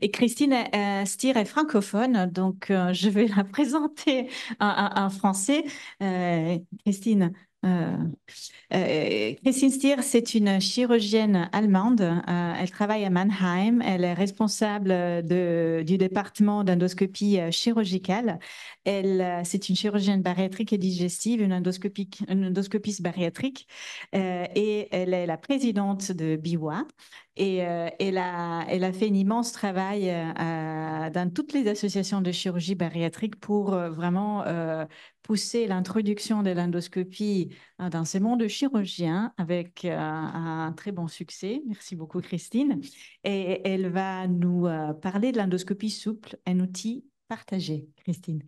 Et Christine Stier est francophone, donc je vais la présenter en français. Christine, euh, Christine Stier, c'est une chirurgienne allemande. Elle travaille à Mannheim. Elle est responsable du département d'endoscopie chirurgicale. C'est une chirurgienne bariatrique et digestive, une endoscopiste bariatrique, et elle est la présidente de BIWA. Et elle a fait un immense travail dans toutes les associations de chirurgie bariatrique pour vraiment pousser l'introduction de l'endoscopie dans ce monde chirurgien avec un très bon succès. Merci beaucoup, Christine. Et elle va nous parler de l'endoscopie souple, un outil partagé. Christine.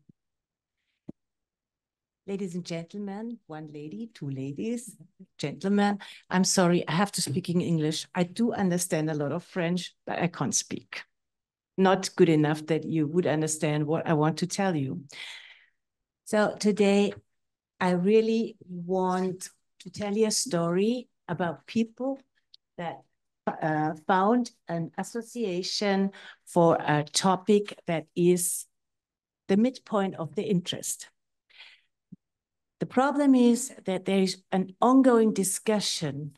Ladies and gentlemen, one lady, two ladies, gentlemen, I'm sorry, I have to speak in English. I do understand a lot of French, but I can't speak. Not good enough that you would understand what I want to tell you. So today, I really want to tell you a story about people that found an association for a topic that is the midpoint of the interest. The problem is that there is an ongoing discussion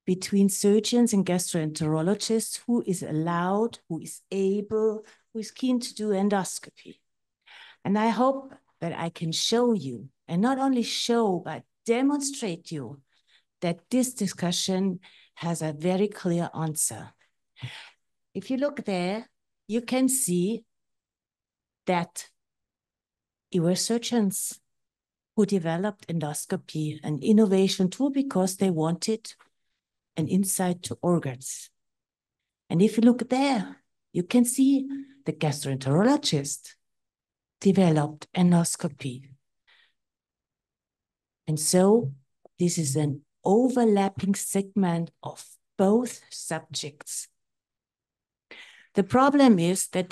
between surgeons and gastroenterologists who is allowed, who is able, who is keen to do endoscopy. And I hope that I can show you, and not only show, but demonstrate you that this discussion has a very clear answer. If you look there, you can see that it were surgeons who developed endoscopy, an innovation tool, because they wanted an insight to organs. And if you look there, you can see the gastroenterologist developed endoscopy. And so this is an overlapping segment of both subjects. The problem is that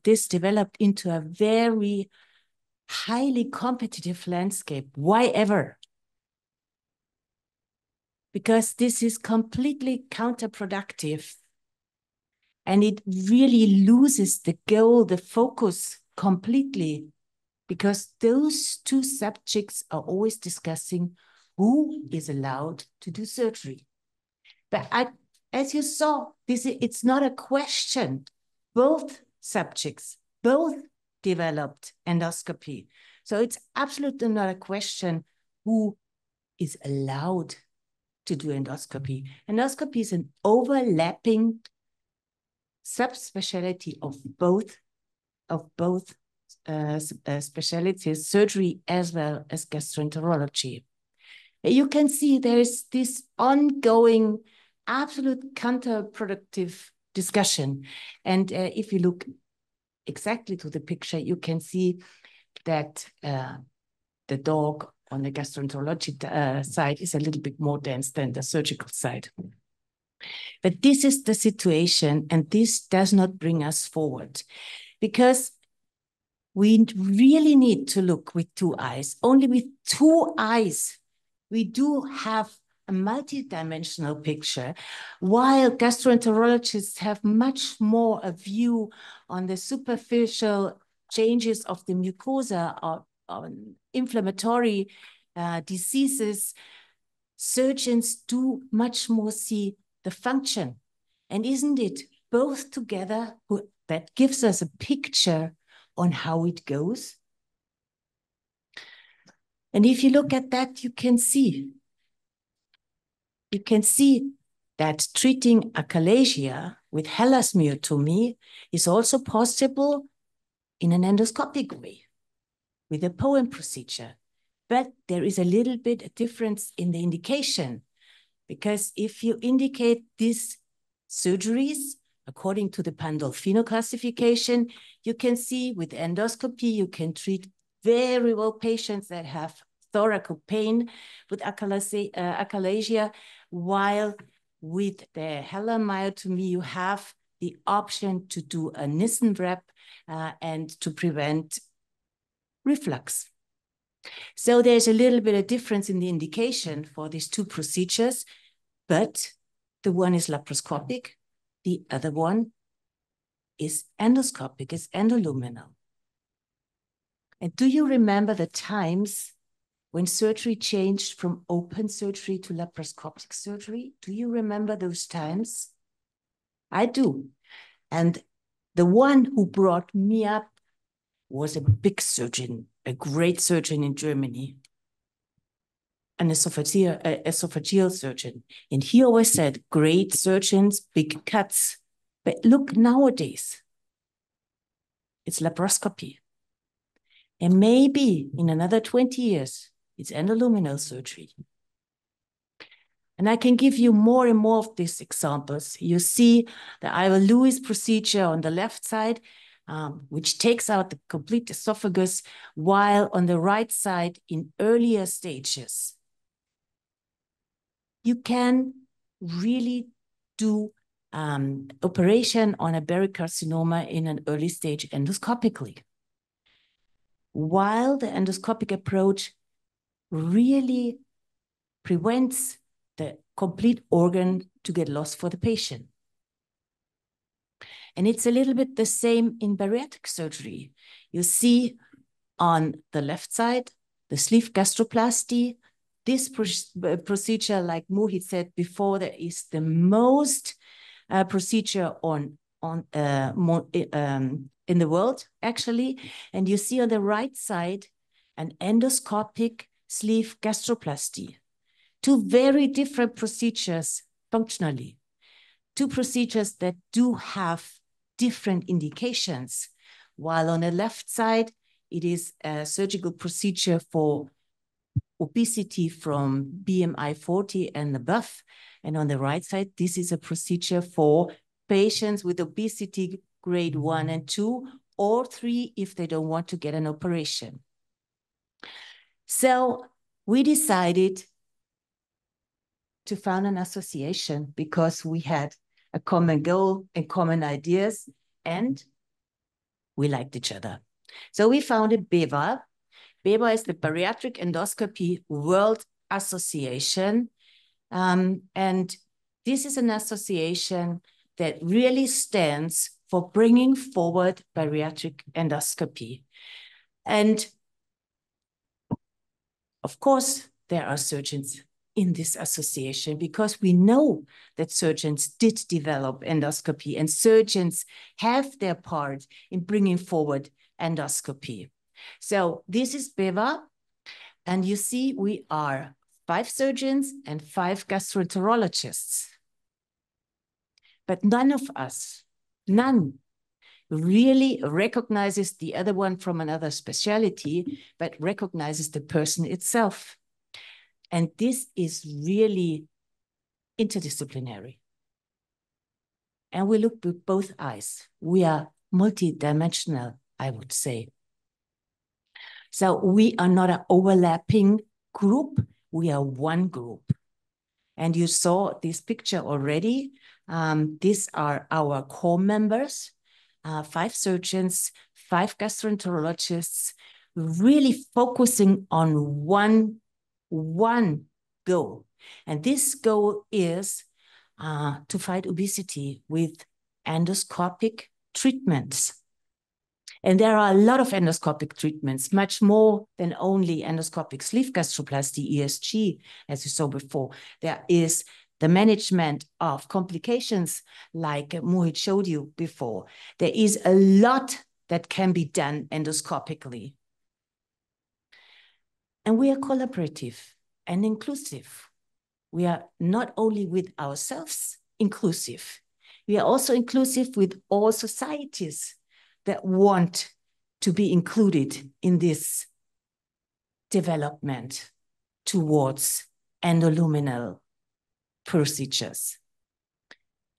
this developed into a very highly competitive landscape. Why ever? Because this is completely counterproductive. And it really loses the goal, the focus completely, because those two subjects are always discussing who is allowed to do surgery. But as you saw, it's not a question. Both subjects, both developed endoscopy. So it's absolutely not a question who is allowed to do endoscopy. Endoscopy is an overlapping subspecialty of both specialties, surgery as well as gastroenterology. You can see there is this ongoing, absolute counterproductive discussion. And if you look exactly to the picture, you can see that the dog on the gastroenterology side is a little bit more dense than the surgical side. But this is the situation, and this does not bring us forward, because we really need to look with two eyes. Only with two eyes, we do have a multidimensional picture, while gastroenterologists have much more a view on the superficial changes of the mucosa or on inflammatory diseases. Surgeons do much more see the function. And isn't it both together that gives us a picture on how it goes? And if you look at that, you can see that treating achalasia with halasmiotomy is also possible in an endoscopic way with a POEM procedure. But there is a little bit of difference in the indication, because if you indicate these surgeries according to the Pandolfino classification, you can see with endoscopy, you can treat very well patients that have thoracic pain with achalasia, while with the halamyotomy, you have the option to do a Nissen wrap and to prevent reflux. So there's a little bit of difference in the indication for these two procedures, but the one is laparoscopic, the other one is endoscopic, is endoluminal. And do you remember the times when surgery changed from open surgery to laparoscopic surgery? Do you remember those times? I do. And the one who brought me up was a big surgeon, a great surgeon in Germany, an esophageal surgeon. And he always said, great surgeons, big cuts. But look, nowadays, it's laparoscopy. And maybe in another 20 years, it's endoluminal surgery. And I can give you more and more of these examples. You see the Ivor-Lewis procedure on the left side, which takes out the complete esophagus, while on the right side, in earlier stages, you can really do operation on a pericarcinoma in an early stage endoscopically. While the endoscopic approach really prevents the complete organ to get lost for the patient. And it's a little bit the same in bariatric surgery. You see on the left side, the sleeve gastroplasty. This procedure, like Mohit said before, there is the most procedure in the world, actually. And you see on the right side, an endoscopic sleeve gastroplasty. Two very different procedures functionally. Two procedures that do have different indications. While on the left side, it is a surgical procedure for obesity from BMI 40 and above. And on the right side, this is a procedure for patients with obesity grade 1 and 2, or 3 if they don't want to get an operation. So we decided to found an association because we had a common goal and common ideas, and we liked each other. So we founded BEVA. BEVA is the Bariatric Endoscopy World Association. And this is an association that really stands for bringing forward bariatric endoscopy. And of course, there are surgeons in this association because we know that surgeons did develop endoscopy and surgeons have their part in bringing forward endoscopy. So this is BEVA, and you see we are 5 surgeons and 5 gastroenterologists. But none of us, none, really recognizes the other one from another specialty, but recognizes the person itself. And this is really interdisciplinary. And we look with both eyes. We are multidimensional, I would say. So we are not an overlapping group. We are one group. And you saw this picture already. These are our core members, 5 surgeons, 5 gastroenterologists, really focusing on one goal. And this goal is to fight obesity with endoscopic treatments. And there are a lot of endoscopic treatments, much more than only endoscopic sleeve gastroplasty, ESG, as you saw before. There is the management of complications, like Mohit showed you before. There is a lot that can be done endoscopically. And we are collaborative and inclusive. We are not only with ourselves inclusive, we are also inclusive with all societies that want to be included in this development towards endoluminal procedures.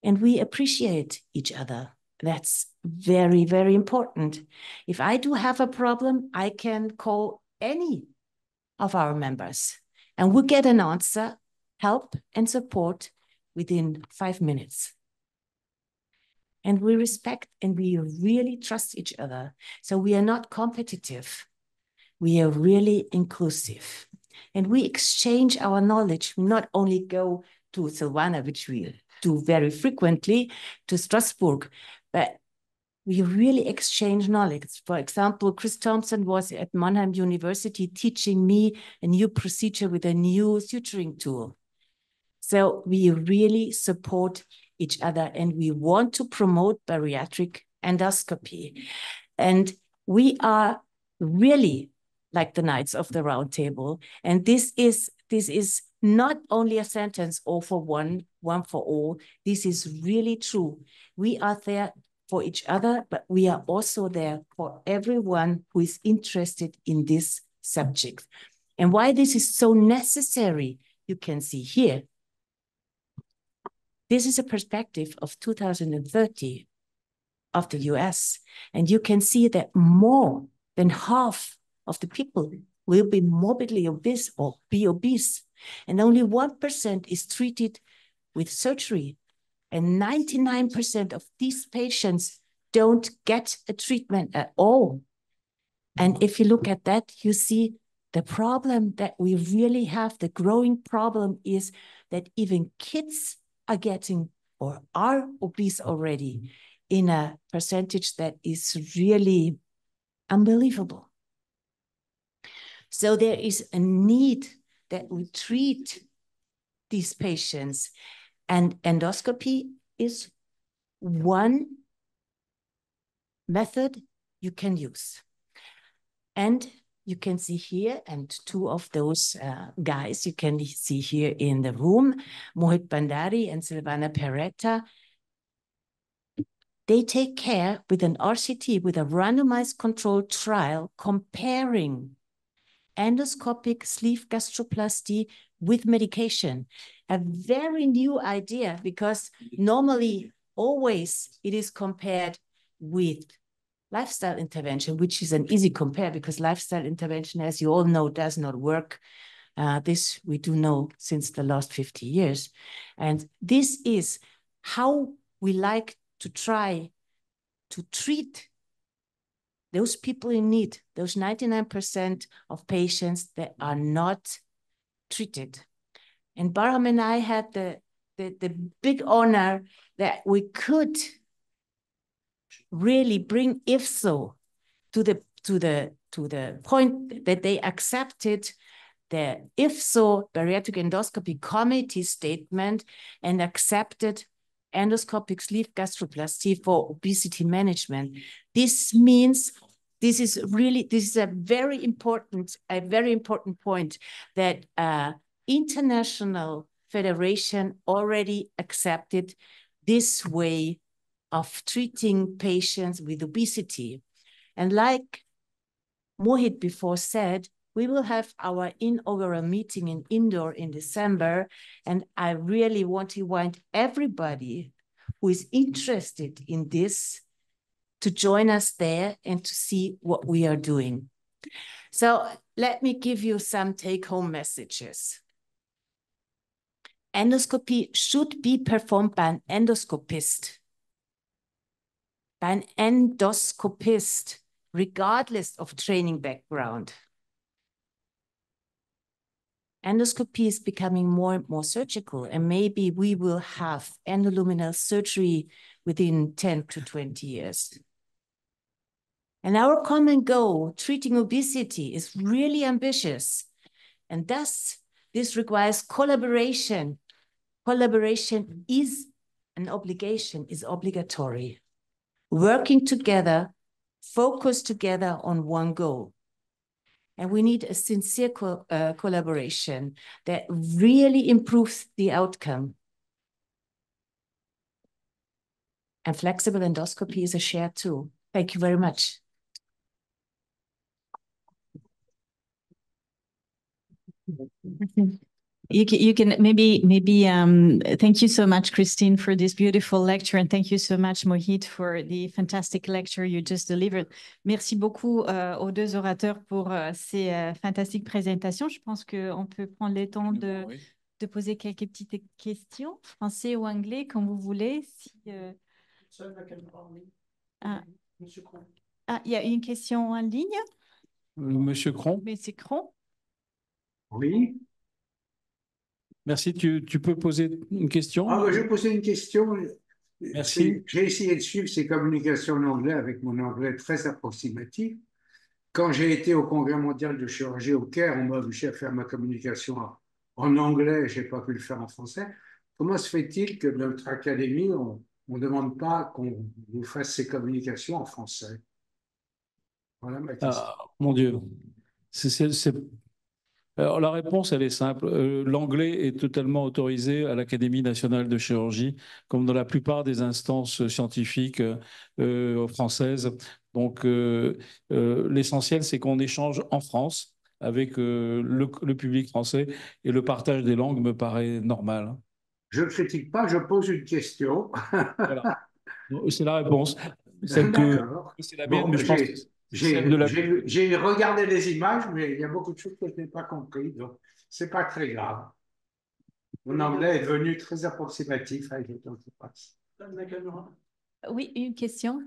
And we appreciate each other. That's very, very important. If I do have a problem, I can call any of our members and we'll get an answer, help and support within 5 minutes. And we respect and we really trust each other. So we are not competitive. We are really inclusive. And we exchange our knowledge. We not only go to Silvana, which we do very frequently, to Strasbourg, but we really exchange knowledge. For example, Chris Thompson was at Mannheim University teaching me a new procedure with a new suturing tool. So we really support each other, and we want to promote bariatric endoscopy. And we are really like the Knights of the Round Table. And this is not only a sentence, all for one, one for all. This is really true. We are there for each other, but we are also there for everyone who is interested in this subject. And why this is so necessary, you can see here. This is a perspective of 2030 of the US. And you can see that more than half of the people will be morbidly obese or be obese. And only 1% is treated with surgery. And 99% of these patients don't get a treatment at all. And if you look at that, you see the problem that we really have, the growing problem is that even kids are getting or are obese already in a percentage that is really unbelievable. So there is a need that we treat these patients, and endoscopy is one method you can use. And you can see here, and two of those guys you can see here in the room, Mohit Bandari and Silvana Peretta, they take care with an RCT, with a randomized controlled trial, comparing endoscopic sleeve gastroplasty with medication. A very new idea, because normally always it is compared with lifestyle intervention, which is an easy compare because lifestyle intervention, as you all know, does not work. This we do know since the last 50 years. And this is how we like to try to treat those people in need, those 99% of patients that are not treated. And Barham and I had the big honor that we could really bring IFSO to the point that they accepted the IFSO bariatric endoscopy committee statement and accepted endoscopic sleeve gastroplasty for obesity management. This means this is a very important point that international federation already accepted this way of treating patients with obesity. And like Mohit before said, we will have our inaugural meeting in Indore in December, and I really want to invite everybody who is interested in this to join us there and to see what we are doing. So let me give you some take-home messages. Endoscopy should be performed by an endoscopist. By an endoscopist, regardless of training background. Endoscopy is becoming more and more surgical, and maybe we will have endoluminal surgery within 10 to 20 years. And our common goal, treating obesity, is really ambitious. And thus, this requires collaboration. Collaboration is an obligation, is obligatory. Working together, focus together on one goal. And we need a sincere collaboration that really improves the outcome. And flexible endoscopy is a shared tool. Thank you very much. You can maybe thank you so much, Christine, for this beautiful lecture, and thank you so much, Mohit, for the fantastic lecture you just delivered. Merci beaucoup aux deux orateurs pour ces fantastiques présentations. Je pense qu'on peut prendre le temps de poser quelques petites questions, français ou anglais, comme vous voulez. Si, il y a une question en ligne. Monsieur Cron. Monsieur Cron. Oui. Merci, tu peux poser une question? Je vais poser une question. Merci. J'ai essayé de suivre ces communications en anglais avec mon anglais très approximatif. Quand j'ai été au Congrès mondial de chirurgie au Caire, on m'a obligé à faire ma communication en anglais, je n'ai pas pu le faire en français. Comment se fait-il que dans notre académie, on ne demande pas qu'on nous fasse ces communications en français? Voilà ma question. Ah, mon Dieu. Alors, la réponse, elle est simple. L'anglais est totalement autorisé à l'Académie nationale de chirurgie, comme dans la plupart des instances scientifiques françaises. Donc, l'essentiel, c'est qu'on échange en France avec le public français et le partage des langues me paraît normal. Je ne critique pas, je pose une question. Voilà. C'est la réponse. D'accord. C'est la mienne, Bon, mais je pense que c'est celle de la... j'ai regardé les images, mais il y a beaucoup de choses que je n'ai pas compris, donc c'est pas très grave. Mon anglais est devenu très approximatif avec le temps qui passe. Oui, une question.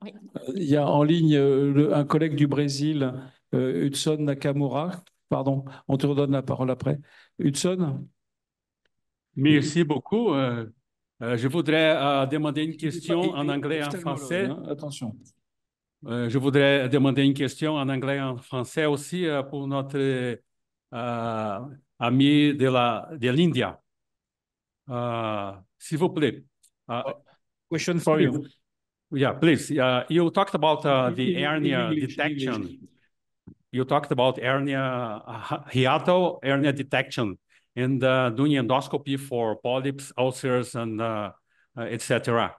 Oui. Il y a en ligne un collègue du Brésil, Hudson Nakamura. Pardon, on te redonne la parole après. Hudson? Merci beaucoup. Je voudrais demander une question en anglais et en Ophtalmologue, français. hein, attention. Je voudrais demander une question en anglais et en français aussi pour notre ami de l'India. S'il vous plaît. Question for you. Yeah, please. You talked about the In hernia English, in English. detection. You talked about hernia, hiatal hernia detection and doing endoscopy for polyps, ulcers, and etc.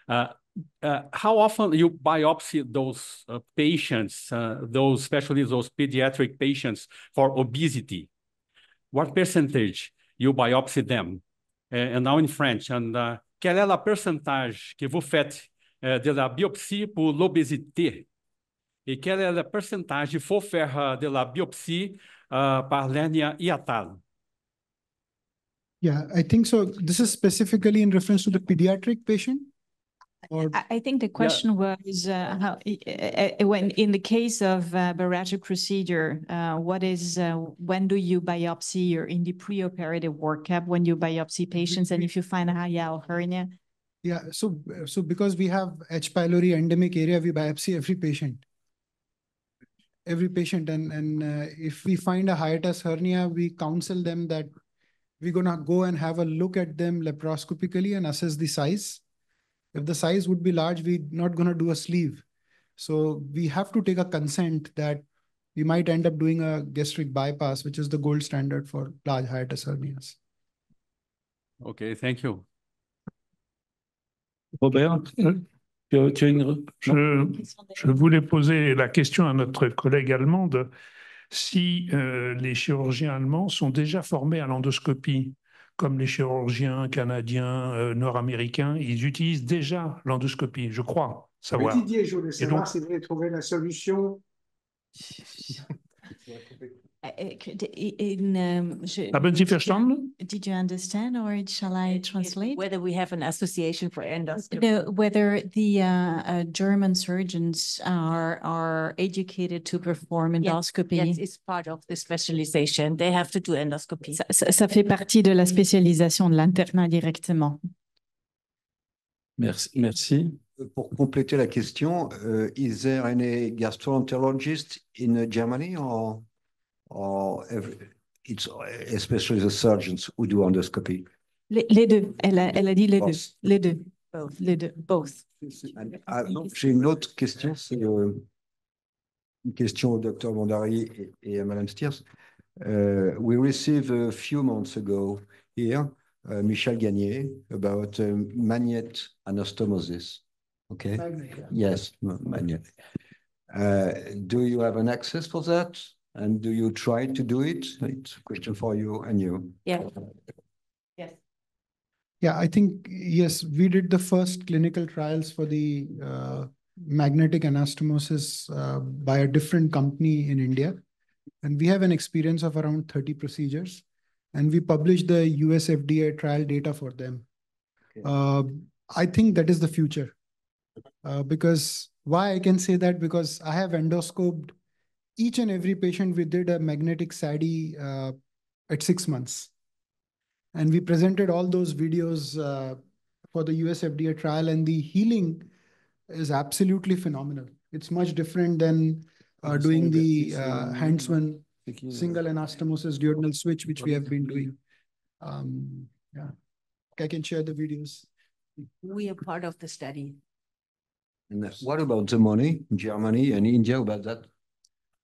How often you biopsy those patients, especially those pediatric patients for obesity? What percentage you biopsy them? And now in French. And quelle est la pourcentage que vous faites de la biopsie pour l'obésité? Et quel est le pourcentage il faut faire de la biopsie par l'hernie hiatale? Yeah, I think so. This is specifically in reference to the pediatric patient? Or I think the question was how, when in the case of bariatric procedure, when do you biopsy or in the preoperative workup when you biopsy patients and if you find a hiatal hernia? yeah, so because we have H. pylori endemic area, we biopsy every patient. And if we find a hiatus hernia, we counsel them that we're gonna go and have a look at them laparoscopically and assess the size. If the size would be large, we're not gonna do a sleeve. So we have to take a consent that we might end up doing a gastric bypass, which is the gold standard for large hiatus hernias. Okay, thank you. Robert, tu as une... Je voulais poser la question à notre collègue allemande. Si les chirurgiens allemands sont déjà formés à l'endoscopie, comme les chirurgiens canadiens, nord-américains, ils utilisent déjà l'endoscopie, je crois Mais savoir. Didier, je voulais savoir donc- si vous avez trouvé la solution. Haben Sie verstanden? Did you understand or shall I translate? Whether we have an association for endoscopy. No, whether the German surgeons are educated to perform endoscopy. Yes, it's part of the specialization. They have to do endoscopy. Ça fait partie de la spécialisation de l'internat directement. Merci. Merci. Pour compléter la question, is there any gastroenterologist in Germany or it's especially the surgeons who do endoscopy? Les deux. Elle a dit les deux. Both. Les deux. Both. Les deux. Both. J'ai une autre question, c'est une question au docteur Mondari et à Madame Stiers. We received a few months ago here, Michel Gagné, about magnet anastomosis. Okay. Yes, magnet. Do you have an access for that? And do you try to do it? It's a question for you and you. Yeah. Yes. Yeah, I think, yes, we did the first clinical trials for the magnetic anastomosis by a different company in India. And we have an experience of around 30 procedures. And we published the US FDA trial data for them. Okay. I think that is the future. Because why I can say that? Because I have endoscoped each and every patient. We did a magnetic SADI at 6 months. And we presented all those videos for the US FDA trial, and the healing is absolutely phenomenal. It's much different than doing the hands-on single anastomosis duodenal switch, which we have been doing. Yeah, I can share the videos. We are part of the study. And what about the money in Germany and India about that?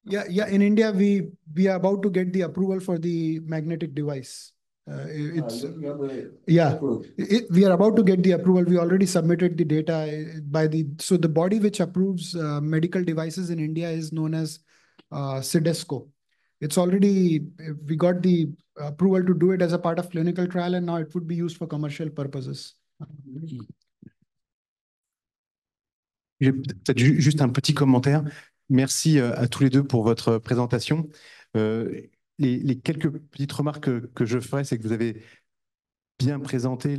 Yeah. In India, we are about to get the approval for the magnetic device. We are about to get the approval. We already submitted the data so the body which approves medical devices in India is known as CDESCO. We got the approval to do it as a part of clinical trial, and now it would be used for commercial purposes. J'ai peut-être juste un petit commentaire. Merci à tous les deux pour votre présentation. Les quelques petites remarques que je ferai, c'est que vous avez bien présenté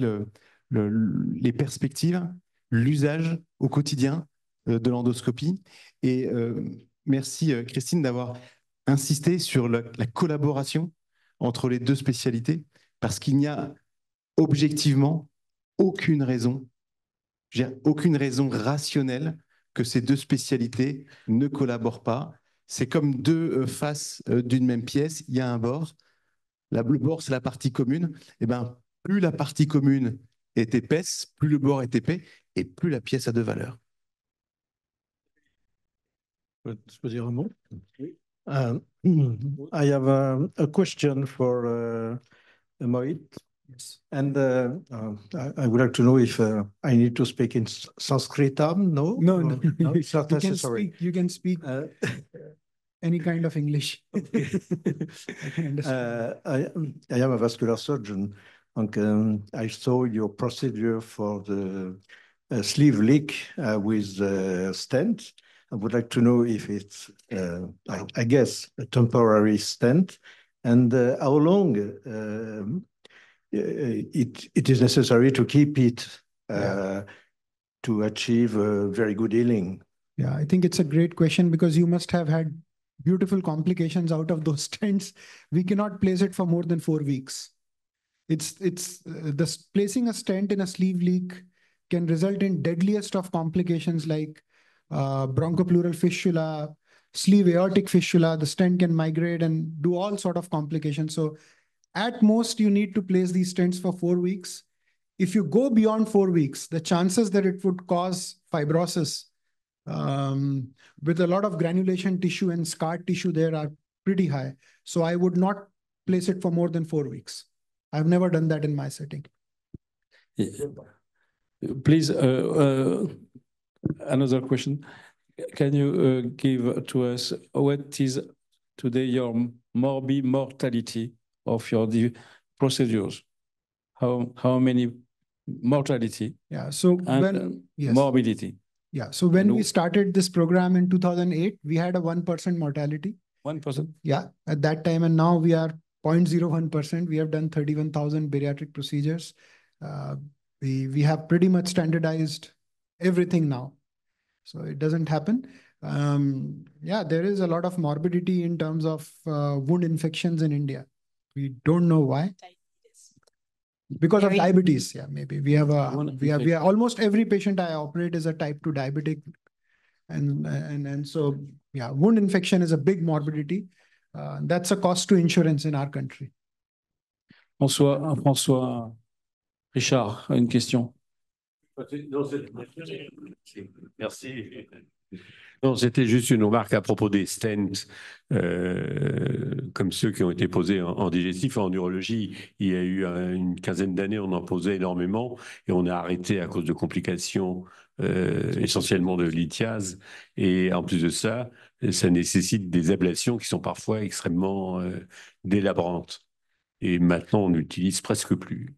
les perspectives, l'usage au quotidien de l'endoscopie. Et merci Christine d'avoir insisté sur la collaboration entre les deux spécialités, parce qu'il n'y a objectivement aucune raison rationnelle que ces deux spécialités ne collaborent pas. C'est comme deux faces d'une même pièce. Il y a un bord. Le bord, c'est la partie commune. Et ben, plus la partie commune est épaisse, plus le bord est épais, et plus la pièce a de valeur. Je peux dire un mot? Oui. I have a question for Mohit. Yes. And I would like to know if I need to speak in Sanskritam. No, it's not necessary. You can speak any kind of English. Okay. I can understand. I am a vascular surgeon. And, I saw your procedure for the sleeve leak with stent. I would like to know if it's, I guess, a temporary stent, and how long it is necessary to keep it to achieve a very good healing. Yeah, I think it's a great question, because you must have had beautiful complications out of those stents. We cannot place it for more than 4 weeks. Placing a stent in a sleeve leak can result in deadliest of complications like bronchopleural fistula, sleeve aortic fistula. The stent can migrate and do all sort of complications. So at most, you need to place these stents for 4 weeks. If you go beyond 4 weeks, the chances that it would cause fibrosis with a lot of granulation tissue and scar tissue there are pretty high. So I would not place it for more than 4 weeks. I've never done that in my setting. Please, another question. Can you give to us what is today your mortality of your procedures? How many mortality? Yeah. So morbidity. Yeah. So when we started this program in 2008, we had a 1% mortality. 1%? Yeah, at that time. And now we are 0.01%. We have done 31,000 bariatric procedures. We have pretty much standardized everything now. So it doesn't happen. Yeah, there is a lot of morbidity in terms of wound infections in India. We don't know why. Because of diabetes. Yeah, maybe we have almost every patient I operate is a type 2 diabetic. And so, yeah, wound infection is a big morbidity. That's a cost to insurance in our country. François Richard a une question. Merci. Non, c'était juste une remarque à propos des stents, comme ceux qui ont été posés en digestif, en urologie. Il y a eu une quinzaine d'années, on en posait énormément et on a arrêté à cause de complications essentiellement de lithiase. Et en plus de ça, ça nécessite des ablations qui sont parfois extrêmement délabrantes. Et maintenant, on n'utilise presque plus.